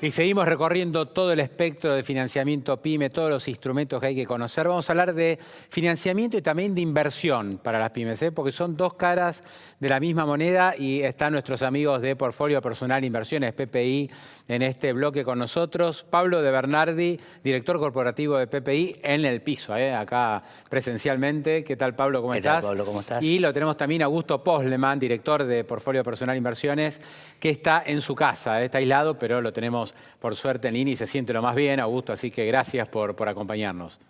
Y seguimos recorriendo todo el espectro de financiamiento PYME, todos los instrumentos que hay que conocer. Vamos a hablar de financiamiento y también de inversión para las pymes, porque son dos caras de la misma moneda y están nuestros amigos de Portfolio Personal Inversiones, PPI, en este bloque con nosotros. Pablo de Bernardi, director corporativo de PPI, en el piso, acá presencialmente. ¿Qué tal, Pablo? ¿Cómo estás? ¿Qué tal, Pablo? ¿Cómo estás? Y lo tenemos también a Augusto Posleman, director de Portfolio Personal Inversiones, que está en su casa, está aislado, pero lo tenemos por suerte en línea y se siente lo más bien, Augusto, así que gracias por acompañarnos.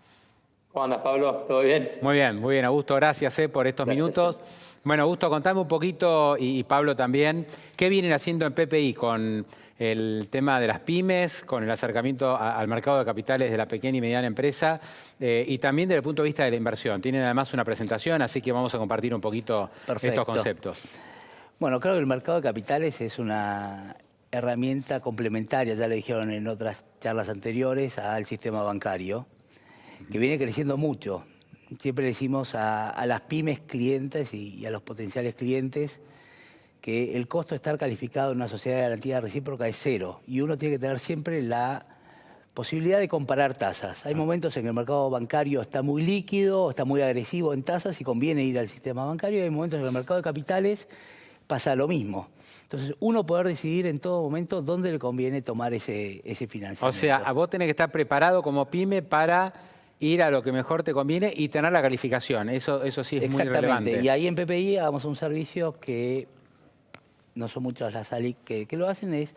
¿Cómo andas, Pablo? ¿Todo bien? Muy bien, Augusto, gracias por estos minutos. Bueno, Augusto, contame un poquito, y Pablo también, ¿qué vienen haciendo en PPI con el tema de las pymes, con el acercamiento al mercado de capitales de la pequeña y mediana empresa y también desde el punto de vista de la inversión? Tienen además una presentación, así que vamos a compartir un poquito estos conceptos. Bueno, creo que el mercado de capitales es una herramienta complementaria, ya le dijeron en otras charlas anteriores, al sistema bancario, que viene creciendo mucho. Siempre le decimos a las pymes clientes y a los potenciales clientes que el costo de estar calificado en una sociedad de garantía recíproca es cero y uno tiene que tener siempre la posibilidad de comparar tasas. Hay momentos en que el mercado bancario está muy líquido, está muy agresivo en tasas y conviene ir al sistema bancario, y hay momentos en que el mercado de capitales pasa lo mismo. Entonces, uno poder decidir en todo momento dónde le conviene tomar ese financiamiento. O sea, vos tenés que estar preparado como pyme para ir a lo que mejor te conviene y tener la calificación. Eso sí es muy relevante. Y ahí en PPI hagamos un servicio que no son muchas las ALIC que lo hacen, es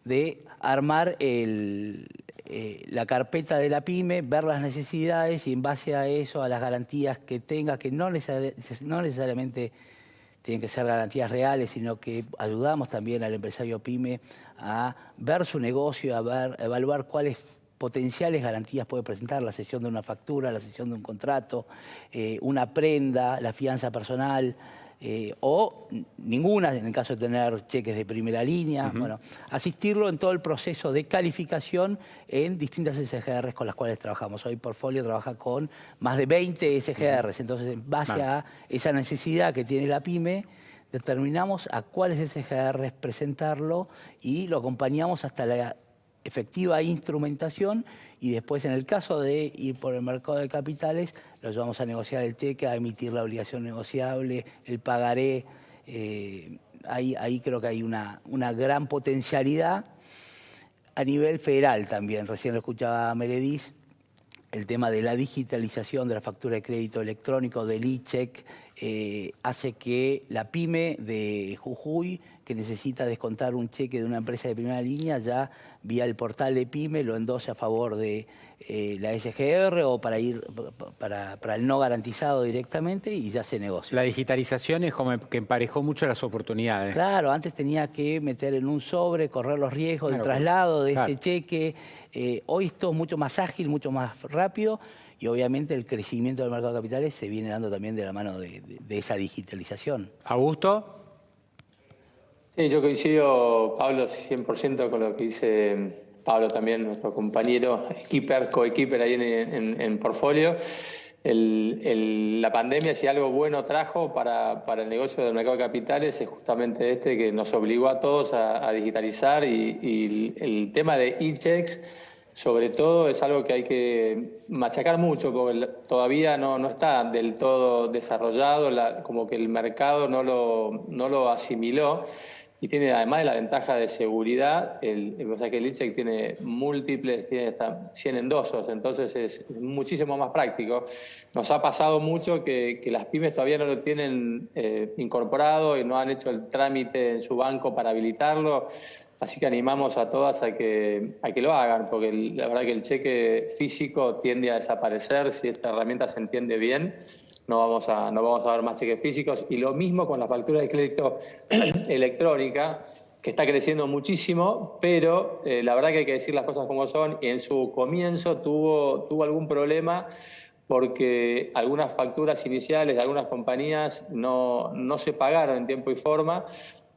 de armar la carpeta de la pyme, ver las necesidades y en base a eso, a las garantías que tenga, que no necesariamente tienen que ser garantías reales, sino que ayudamos también al empresario pyme a ver su negocio, a evaluar cuáles potenciales garantías puede presentar, la cesión de una factura, la cesión de un contrato, una prenda, la fianza personal, o ninguna, en el caso de tener cheques de primera línea. Bueno, asistirlo en todo el proceso de calificación en distintas SGRs con las cuales trabajamos. Hoy Portfolio trabaja con más de 20 SGRs, entonces en base a esa necesidad que tiene la pyme, determinamos a cuáles SGRs presentarlo y lo acompañamos hasta la efectiva instrumentación y después, en el caso de ir por el mercado de capitales, lo llevamos a negociar el cheque, a emitir la obligación negociable, el pagaré. Ahí creo que hay una gran potencialidad a nivel federal también. Recién lo escuchaba Meredith, el tema de la digitalización de la factura de crédito electrónico, del e-check, hace que la pyme de Jujuy, que necesita descontar un cheque de una empresa de primera línea, ya vía el portal de pyme lo endose a favor de la SGR o para el no garantizado directamente y ya se negocia. La digitalización es como que emparejó mucho las oportunidades. Claro, antes tenía que meter en un sobre, correr los riesgos del traslado de ese cheque. Hoy esto es mucho más ágil, mucho más rápido. Y obviamente el crecimiento del mercado de capitales se viene dando también de la mano de esa digitalización. ¿Augusto? Sí, yo coincido, Pablo, 100% con lo que dice Pablo también, nuestro compañero, coequiper ahí en Portfolio. La pandemia, si algo bueno trajo para el negocio del mercado de capitales, es justamente este que nos obligó a todos a digitalizar y el tema de e-checks, sobre todo, es algo que hay que machacar mucho porque todavía no está del todo desarrollado, como que el mercado no lo asimiló. Y tiene, además de la ventaja de seguridad, o sea que el e-check tiene múltiples, tiene hasta 100 endosos, entonces es muchísimo más práctico. Nos ha pasado mucho que las pymes todavía no lo tienen incorporado y no han hecho el trámite en su banco para habilitarlo, así que animamos a todas a que lo hagan, porque la verdad que el cheque físico tiende a desaparecer si esta herramienta se entiende bien. No vamos a ver más cheques físicos. Y lo mismo con la factura de crédito electrónica, que está creciendo muchísimo, pero la verdad que hay que decir las cosas como son. En su comienzo tuvo algún problema porque algunas facturas iniciales de algunas compañías no se pagaron en tiempo y forma.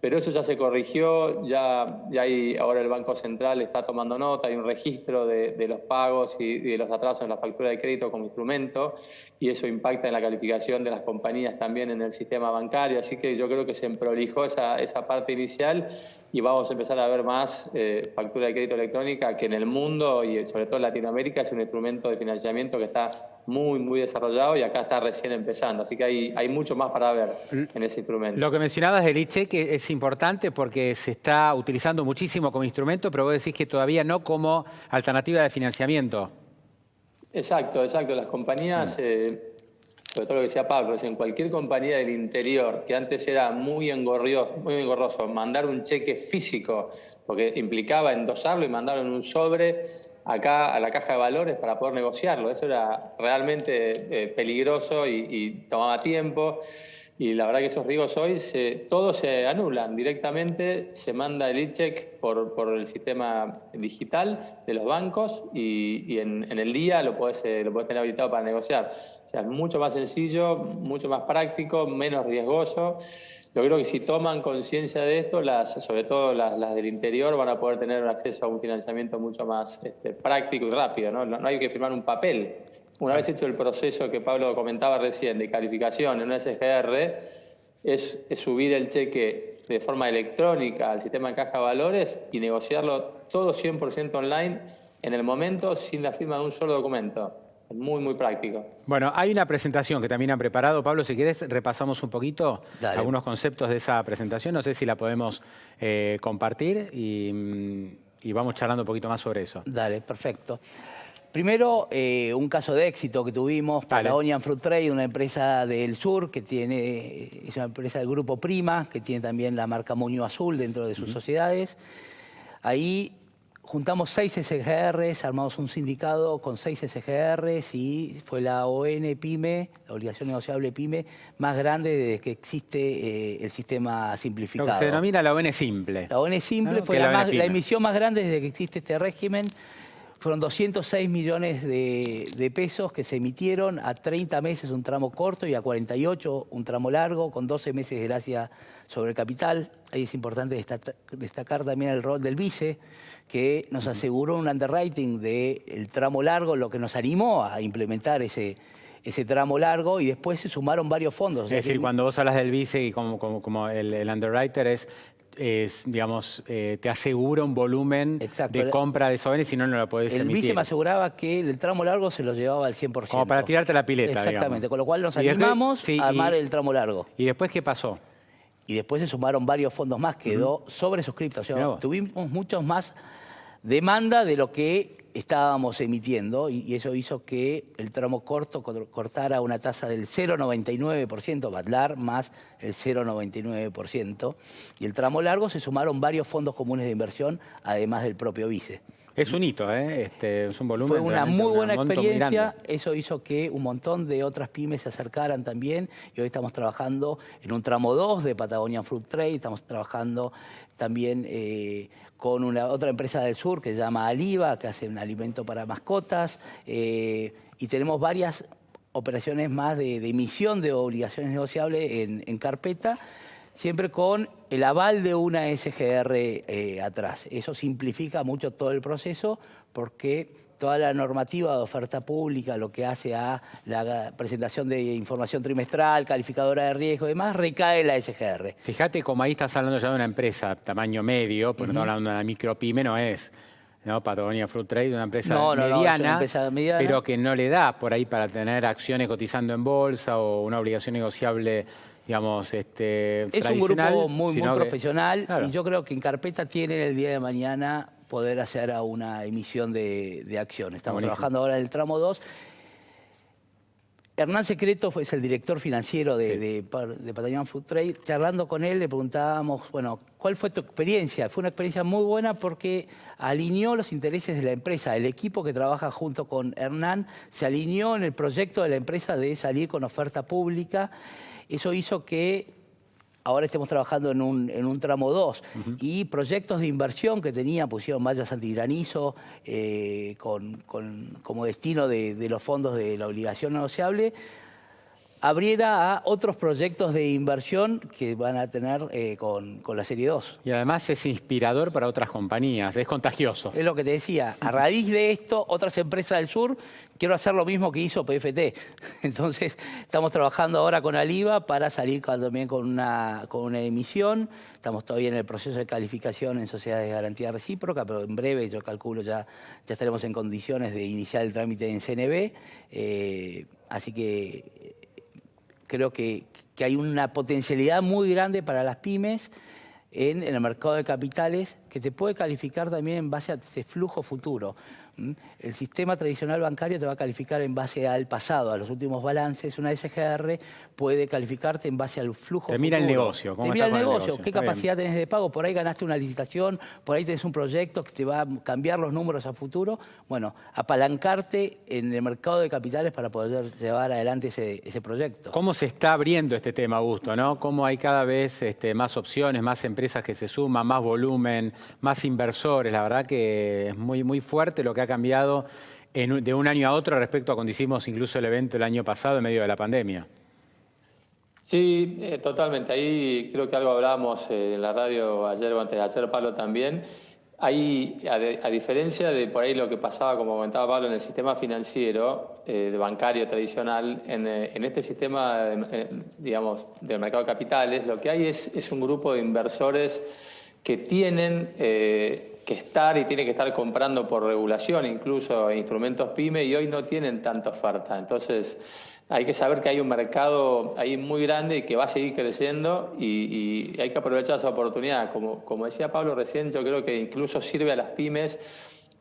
pero eso ya se corrigió, ya hay, ahora el Banco Central está tomando nota, hay un registro de los pagos y de los atrasos en la factura de crédito como instrumento, y eso impacta en la calificación de las compañías también en el sistema bancario, así que yo creo que se prolijó esa parte inicial y vamos a empezar a ver más factura de crédito electrónica, que en el mundo y sobre todo en Latinoamérica es un instrumento de financiamiento que está muy desarrollado y acá está recién empezando, así que hay mucho más para ver en ese instrumento. Lo que mencionabas del e-cheque es importante porque se está utilizando muchísimo como instrumento, pero vos decís que todavía no como alternativa de financiamiento. Exacto. Las compañías, sobre todo lo que decía Pablo, en cualquier compañía del interior, que antes era muy engorroso mandar un cheque físico, porque implicaba endosarlo y mandarlo en un sobre acá a la caja de valores para poder negociarlo. Eso era realmente peligroso y tomaba tiempo. Y la verdad que esos riesgos hoy todos se anulan directamente, se manda el e-check por el sistema digital de los bancos y en el día lo podés tener habilitado para negociar. O sea, es mucho más sencillo, mucho más práctico, menos riesgoso. Yo creo que si toman conciencia de esto, sobre todo las del interior, van a poder tener un acceso a un financiamiento mucho más práctico y rápido, ¿no? No hay que firmar un papel. Una vez hecho el proceso que Pablo comentaba recién de calificación en una SGR, es subir el cheque de forma electrónica al sistema de caja de valores y negociarlo todo 100% online en el momento sin la firma de un solo documento. Es muy práctico. Bueno, hay una presentación que también han preparado. Pablo, si querés, repasamos un poquito algunos conceptos de esa presentación. No sé si la podemos compartir y vamos charlando un poquito más sobre eso. Dale, perfecto. Primero, un caso de éxito que tuvimos, Patagonian Fruit Trade, una empresa del sur que es una empresa del grupo Prima, que tiene también la marca Moño Azul dentro de sus sociedades. Ahí juntamos 6 SGRs, armamos un sindicato con 6 SGRs y fue la ON PYME, la obligación negociable PYME, más grande desde que existe el sistema simplificado. Lo que se denomina la ON simple. La ON simple fue la emisión más grande desde que existe este régimen. Fueron 206 millones de pesos que se emitieron a 30 meses un tramo corto y a 48 un tramo largo, con 12 meses de gracia sobre capital. Ahí es importante destacar también el rol del vice, que nos aseguró un underwriting del tramo largo, lo que nos animó a implementar ese tramo largo, y después se sumaron varios fondos. Es decir, cuando vos hablas del vice y como el underwriter digamos, te asegura un volumen de compra de soberanía, si no, no lo podés emitir. El vice me aseguraba que el tramo largo se lo llevaba al 100%. Como para tirarte la pileta, exactamente, digamos. Con lo cual nos animamos a armar el tramo largo. ¿Y después qué pasó? Y después se sumaron varios fondos más, quedó sobresuscripto. O sea, tuvimos muchos más demanda de lo que estábamos emitiendo y eso hizo que el tramo corto cortara una tasa del 0,99%, Badlar más el 0,99%, y el tramo largo se sumaron varios fondos comunes de inversión, además del propio vice. Es un hito, ¿eh? Es un volumen. Fue una muy buena experiencia, eso hizo que un montón de otras pymes se acercaran también y hoy estamos trabajando en un tramo 2 de Patagonian Fruit Trade, estamos trabajando también con otra empresa del sur que se llama Aliva, que hace un alimento para mascotas, y tenemos varias operaciones más de emisión de obligaciones negociables en carpeta, siempre con el aval de una SGR atrás. Eso simplifica mucho todo el proceso porque toda la normativa de oferta pública, lo que hace a la presentación de información trimestral, calificadora de riesgo y demás, recae en la SGR. Fíjate como ahí estás hablando ya de una empresa tamaño medio, porque no estamos hablando de una micropyme, no es, ¿no? Patagonia Fruit Trade, una empresa mediana, es una empresa mediana, pero que no le da por ahí para tener acciones cotizando en bolsa o una obligación negociable, digamos, tradicional. Es un grupo muy profesional, y yo creo que en carpeta tienen el día de mañana poder hacer a una emisión de acciones. Estamos trabajando ahora en el tramo 2. Hernán Secreto es el director financiero de Patagonian Fruit Trade. Charlando con él le preguntábamos, bueno, ¿cuál fue tu experiencia? Fue una experiencia muy buena porque alineó los intereses de la empresa. El equipo que trabaja junto con Hernán se alineó en el proyecto de la empresa de salir con oferta pública. Eso hizo que ahora estemos trabajando en un tramo 2. Y proyectos de inversión que pusieron mallas antigranizo como destino de los fondos de la obligación negociable, abriera a otros proyectos de inversión que van a tener con la Serie 2. Y además es inspirador para otras compañías, es contagioso. Es lo que te decía, a raíz de esto, otras empresas del sur quiero hacer lo mismo que hizo PFT. Entonces, estamos trabajando ahora con Aliva para salir también con una emisión. Estamos todavía en el proceso de calificación en sociedades de garantía recíproca, pero en breve, yo calculo, ya estaremos en condiciones de iniciar el trámite en CNB. Así que creo que hay una potencialidad muy grande para las pymes en el mercado de capitales que te puede calificar también en base a ese flujo futuro. El sistema tradicional bancario te va a calificar en base al pasado, a los últimos balances. Una SGR puede calificarte en base al flujo futuro. Te mira el negocio. Te mira el negocio. ¿Qué capacidad tenés de pago? Por ahí ganaste una licitación, por ahí tenés un proyecto que te va a cambiar los números a futuro. Bueno, apalancarte en el mercado de capitales para poder llevar adelante ese proyecto. ¿Cómo se está abriendo este tema, Augusto, ¿no? Cómo hay cada vez más opciones, más empresas que se suman, más volumen, más inversores. La verdad que es muy, muy fuerte lo que ha cambiado de un año a otro respecto a cuando hicimos incluso el evento el año pasado en medio de la pandemia. Sí, totalmente. Ahí creo que algo hablábamos en la radio ayer o antes de ayer, Pablo, también. Ahí, a diferencia de por ahí lo que pasaba, como comentaba Pablo, en el sistema financiero, de bancario tradicional, en este sistema, digamos, del mercado de capitales, lo que hay es un grupo de inversores que tienen que estar y tienen que estar comprando por regulación, incluso instrumentos PYME, y hoy no tienen tanta oferta. Entonces, hay que saber que hay un mercado ahí muy grande y que va a seguir creciendo y hay que aprovechar esa oportunidad. Como decía Pablo recién, yo creo que incluso sirve a las pymes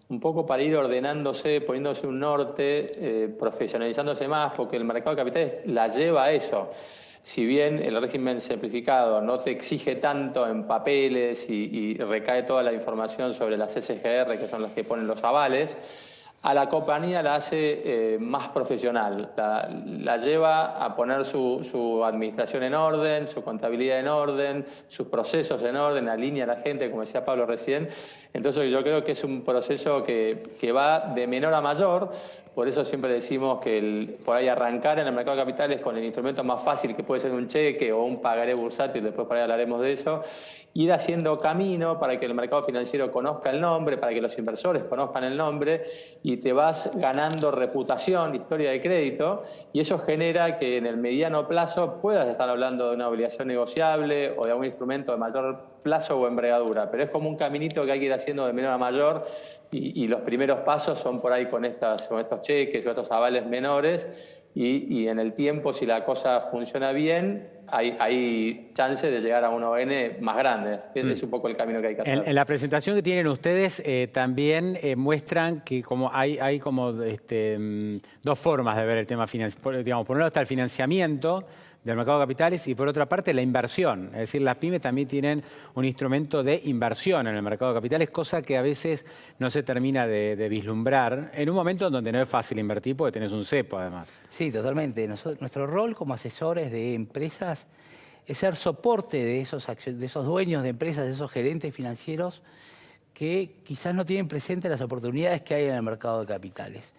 un poco para ir ordenándose, poniéndose un norte, profesionalizándose más, porque el mercado de capitales la lleva a eso. Si bien el régimen simplificado no te exige tanto en papeles y recae toda la información sobre las SGR, que son las que ponen los avales, a la compañía la hace más profesional, la lleva a poner su administración en orden, su contabilidad en orden, sus procesos en orden, alinea a la gente, como decía Pablo recién. Entonces yo creo que es un proceso que va de menor a mayor. Por eso siempre decimos que por ahí arrancar en el mercado de capitales con el instrumento más fácil, que puede ser un cheque o un pagaré bursátil, después por ahí hablaremos de eso, ir haciendo camino para que el mercado financiero conozca el nombre, para que los inversores conozcan el nombre, y te vas ganando reputación, historia de crédito, y eso genera que en el mediano plazo puedas estar hablando de una obligación negociable o de algún instrumento de mayor plazo o envergadura, pero es como un caminito que hay que ir haciendo de menor a mayor, y los primeros pasos son por ahí con estos cheques o estos avales menores, y en el tiempo, si la cosa funciona bien, hay chance de llegar a una ON más grande. Es un poco el camino que hay que hacer. En la presentación que tienen ustedes también muestran que hay como dos formas de ver el tema financiero. Digamos, por un lado está el financiamiento del mercado de capitales y por otra parte la inversión. Es decir, las pymes también tienen un instrumento de inversión en el mercado de capitales, cosa que a veces no se termina de vislumbrar en un momento en donde no es fácil invertir porque tenés un cepo además. Sí, totalmente. Nuestro rol como asesores de empresas es ser soporte de esos dueños de empresas, de esos gerentes financieros que quizás no tienen presente las oportunidades que hay en el mercado de capitales.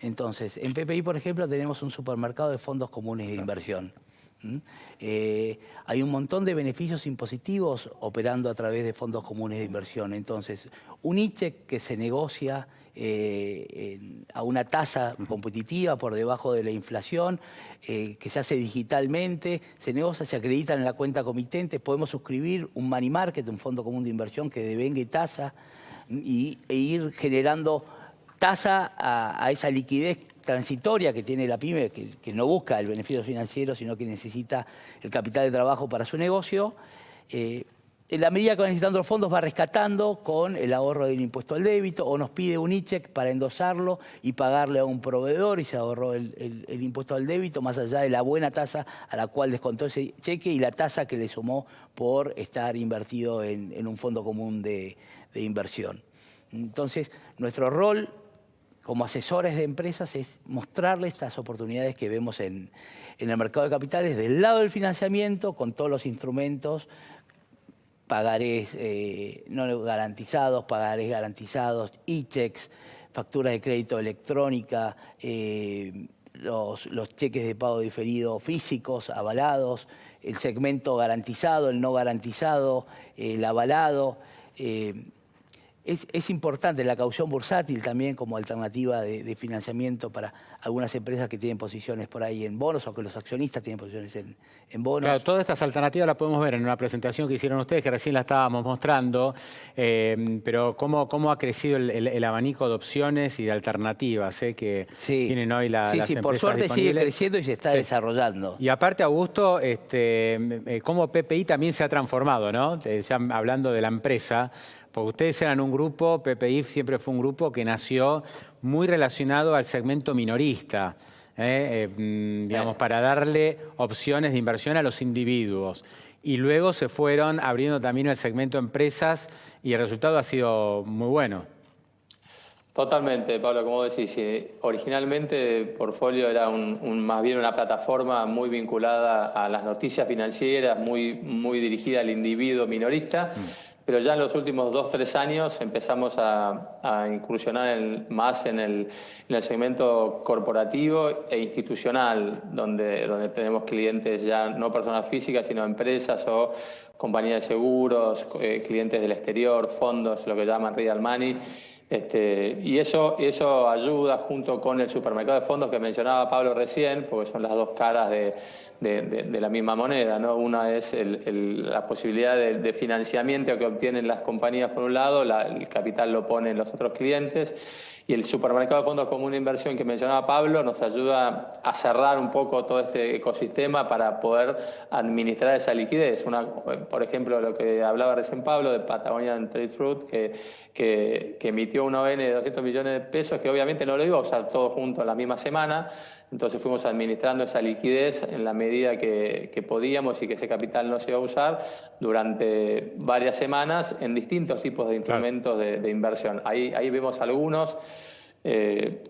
Entonces, en PPI, por ejemplo, tenemos un supermercado de fondos comunes de inversión. Hay un montón de beneficios impositivos operando a través de fondos comunes de inversión. Entonces, un ICHEC que se negocia a una tasa competitiva por debajo de la inflación, que se hace digitalmente, se negocia, se acredita en la cuenta comitente, podemos suscribir un money market, un fondo común de inversión que devengue tasa e ir generando tasa a esa liquidez transitoria que tiene la pyme, que no busca el beneficio financiero, sino que necesita el capital de trabajo para su negocio. En la medida que va necesitando los fondos, va rescatando con el ahorro del impuesto al débito, o nos pide un ICHEC para endosarlo y pagarle a un proveedor, y se ahorró el impuesto al débito, más allá de la buena tasa a la cual descontó ese cheque y la tasa que le sumó por estar invertido en un fondo común de inversión. Entonces, nuestro rol como asesores de empresas es mostrarles estas oportunidades que vemos en el mercado de capitales del lado del financiamiento, con todos los instrumentos, pagarés no garantizados, pagarés garantizados, e-checks, facturas de crédito electrónica, los cheques de pago diferido físicos, avalados, el segmento garantizado, el no garantizado, el avalado. Es importante la caución bursátil también como alternativa de financiamiento para algunas empresas que tienen posiciones por ahí en bonos o que los accionistas tienen posiciones en bonos. Claro, todas estas alternativas las podemos ver en una presentación que hicieron ustedes, que recién la estábamos mostrando, pero cómo ha crecido el abanico de opciones y de alternativas que tienen hoy las empresas por suerte disponibles. sigue creciendo y se está desarrollando. Y aparte, Augusto, cómo PPI también se ha transformado, ¿no? Ya hablando de la empresa, porque ustedes eran un grupo, PPI siempre fue un grupo que nació muy relacionado al segmento minorista, digamos, para darle opciones de inversión a los individuos. Y luego se fueron abriendo también el segmento empresas y el resultado ha sido muy bueno. Totalmente, Pablo, como decís, originalmente Portfolio era más bien una plataforma muy vinculada a las noticias financieras, muy dirigida al individuo minorista. Pero ya en los últimos 2 o 3 años empezamos a incursionar más en el segmento corporativo e institucional, donde tenemos clientes ya no personas físicas, sino empresas o compañías de seguros, clientes del exterior, fondos, lo que llaman real money. Y eso ayuda junto con el supermercado de fondos que mencionaba Pablo recién, porque son las dos caras de la misma moneda, ¿no? Una es la posibilidad de financiamiento que obtienen las compañías por un lado, el capital lo ponen los otros clientes, y el supermercado de fondos como una inversión que mencionaba Pablo nos ayuda a cerrar un poco todo este ecosistema para poder administrar esa liquidez. Por ejemplo, lo que hablaba recién Pablo de Patagonian Trade Fruit, que emitió una ON de 200 millones de pesos, que obviamente no lo iba a usar todo junto en la misma semana. Entonces fuimos administrando esa liquidez en la medida que podíamos y que ese capital no se iba a usar durante varias semanas en distintos tipos de instrumentos de inversión. Ahí vemos algunos.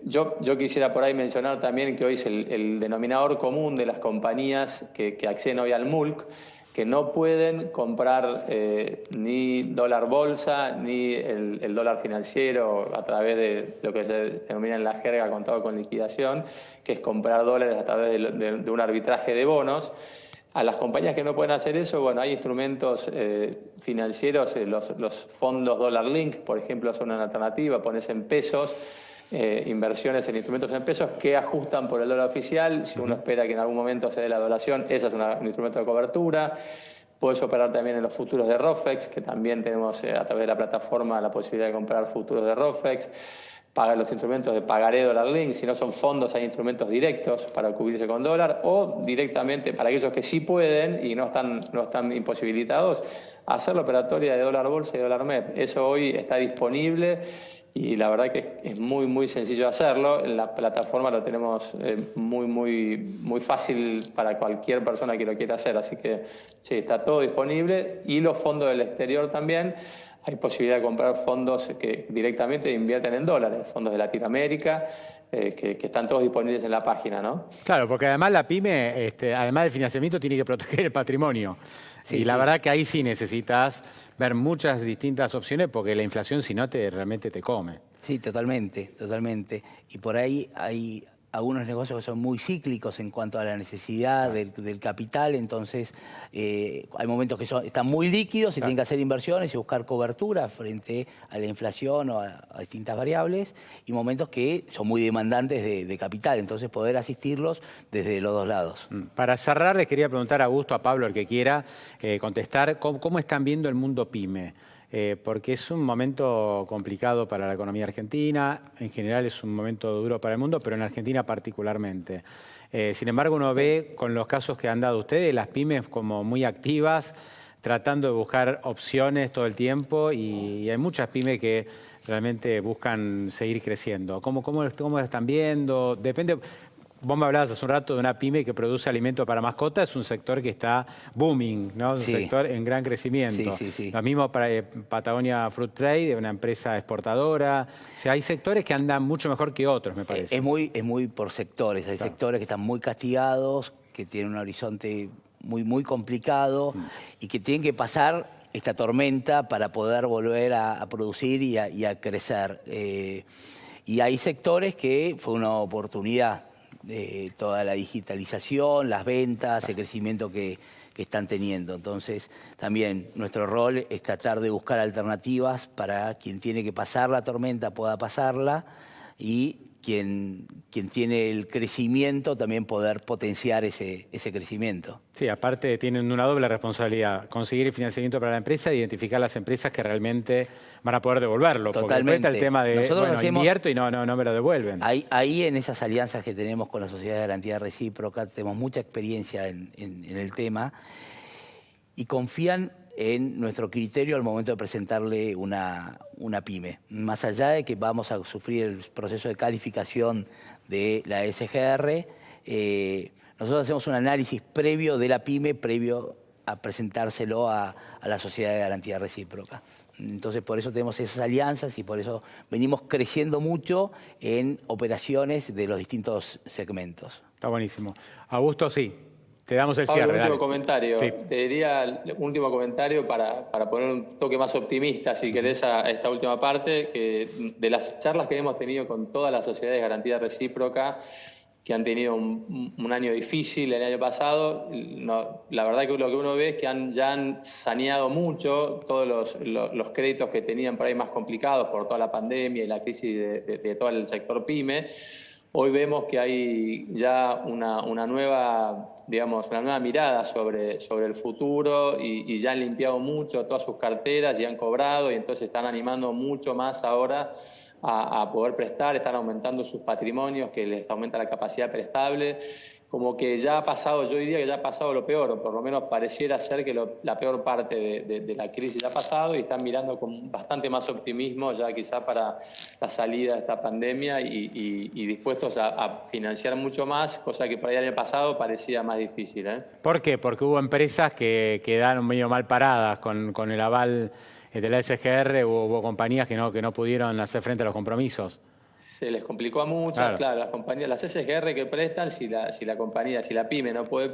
Yo quisiera por ahí mencionar también que hoy es el denominador común de las compañías que acceden hoy al MULC, que no pueden comprar ni dólar bolsa ni el dólar financiero a través de lo que se denomina en la jerga contado con liquidación, que es comprar dólares a través de un arbitraje de bonos. A las compañías que no pueden hacer eso, bueno, hay instrumentos financieros, los fondos Dollar Link, por ejemplo, son una alternativa, pones en pesos, inversiones en instrumentos en pesos que ajustan por el dólar oficial. Si uno espera que en algún momento se dé la donación, ese es un instrumento de cobertura. Puedes operar también en los futuros de ROFEX, que también tenemos a través de la plataforma la posibilidad de comprar futuros de ROFEX. Pagar los instrumentos de pagaré Dollar Link, si no son fondos hay instrumentos directos para cubrirse con dólar, o directamente para aquellos que sí pueden y no están imposibilitados, hacer la operatoria de dólar bolsa y dólar MEP. Eso hoy está disponible. Y la verdad que es muy sencillo hacerlo. En la plataforma lo tenemos muy fácil para cualquier persona que lo quiera hacer. Así que sí, está todo disponible. Y los fondos del exterior también. Hay posibilidad de comprar fondos que directamente invierten en dólares, fondos de Latinoamérica, que están todos disponibles en la página, ¿no? Claro, porque además la pyme, además del financiamiento, tiene que proteger el patrimonio. Y la verdad que ahí sí necesitas ver muchas distintas opciones porque la inflación, si no, realmente te come. Sí, totalmente. Y por ahí hay algunos negocios que son muy cíclicos en cuanto a la necesidad del capital, entonces hay momentos que están muy líquidos y tienen que hacer inversiones y buscar cobertura frente a la inflación o a distintas variables, y momentos que son muy demandantes de capital, entonces poder asistirlos desde los dos lados. Para cerrar, les quería preguntar a Augusto, a Pablo, el que quiera contestar, ¿cómo están viendo el mundo pyme? Porque es un momento complicado para la economía argentina, en general es un momento duro para el mundo, pero en Argentina particularmente. Sin embargo, uno ve con los casos que han dado ustedes, las pymes como muy activas, tratando de buscar opciones todo el tiempo, y hay muchas pymes que realmente buscan seguir creciendo. ¿Cómo lo están viendo? Depende. Vos me hablabas hace un rato de una pyme que produce alimentos para mascotas, es un sector que está booming, ¿no? Es un sector en gran crecimiento. Lo mismo para Patagonia Fruit Trade, una empresa exportadora. O sea, hay sectores que andan mucho mejor que otros, me parece. Es muy por sectores. Hay sectores que están muy castigados, que tienen un horizonte muy complicado y que tienen que pasar esta tormenta para poder volver a producir y a crecer. Y hay sectores que fue una oportunidad toda la digitalización, las ventas, el crecimiento que están teniendo. Entonces, también nuestro rol es tratar de buscar alternativas para quien tiene que pasar la tormenta pueda pasarla y quien tiene el crecimiento también poder potenciar ese crecimiento. Sí, aparte tienen una doble responsabilidad, conseguir el financiamiento para la empresa e identificar las empresas que realmente van a poder devolverlo. Totalmente. Porque está el tema de, Nosotros bueno, invierto y no me lo devuelven. Ahí en esas alianzas que tenemos con la Sociedad de Garantía Recíproca tenemos mucha experiencia en el tema y confían en nuestro criterio al momento de presentarle una pyme. Más allá de que vamos a sufrir el proceso de calificación de la SGR, nosotros hacemos un análisis previo de la pyme, previo a presentárselo a la Sociedad de Garantía Recíproca. Entonces, por eso tenemos esas alianzas y por eso venimos creciendo mucho en operaciones de los distintos segmentos. Está buenísimo. Augusto, sí. Te damos el Pablo, cierre. último Dale. comentario. Sí. Te diría un último comentario para poner un toque más optimista, si querés, a esta última parte, que de las charlas que hemos tenido con todas las sociedades de garantía recíproca, que han tenido un año difícil el año pasado, la verdad que lo que uno ve es que ya han saneado mucho todos los créditos que tenían por ahí más complicados por toda la pandemia y la crisis de todo el sector PYME. Hoy vemos que hay ya una nueva, digamos, una nueva mirada sobre el futuro y ya han limpiado mucho todas sus carteras y han cobrado y entonces están animando mucho más ahora a poder prestar, están aumentando sus patrimonios, que les aumenta la capacidad prestable. Como que ya ha pasado, yo diría que ya ha pasado lo peor, o por lo menos pareciera ser que la peor parte de la crisis ya ha pasado y están mirando con bastante más optimismo ya quizá para la salida de esta pandemia y dispuestos a financiar mucho más, cosa que por ahí el año pasado parecía más difícil. ¿Por qué? Porque hubo empresas que quedaron medio mal paradas con el aval de la SGR, hubo compañías que no pudieron hacer frente a los compromisos. Se les complicó a muchas, claro, las compañías, las SGR que prestan, si la pyme no puede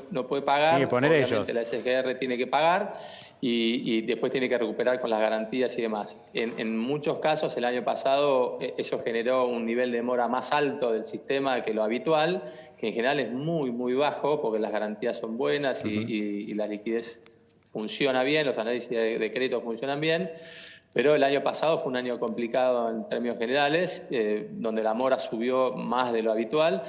pagar, tiene que poner obviamente ellos. la SGR tiene que pagar y después tiene que recuperar con las garantías y demás. En muchos casos el año pasado eso generó un nivel de demora más alto del sistema que lo habitual, que en general es muy, muy bajo porque las garantías son buenas y la liquidez funciona bien, los análisis de crédito funcionan bien. Pero el año pasado fue un año complicado en términos generales, donde la mora subió más de lo habitual,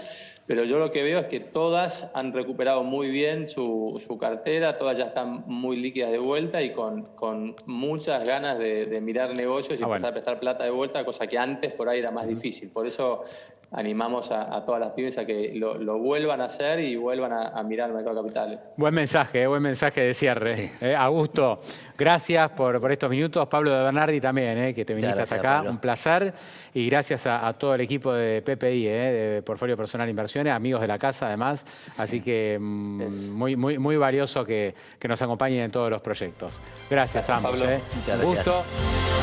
pero yo lo que veo es que todas han recuperado muy bien su cartera, todas ya están muy líquidas de vuelta y con muchas ganas de mirar negocios y empezar a prestar plata de vuelta, cosa que antes por ahí era más difícil. Por eso animamos a todas las pymes a que lo vuelvan a hacer y vuelvan a mirar el mercado de capitales. Buen mensaje de cierre. Sí. Augusto, gracias por estos minutos. Pablo de Bernardi también, que te viniste hasta acá. Pablo. Un placer. Y gracias a todo el equipo de PPI, de Portfolio Personal Inversiones, amigos de la casa además. Sí. Así que muy valioso que nos acompañen en todos los proyectos. Gracias a ambos. Muchas Un gusto. Gracias.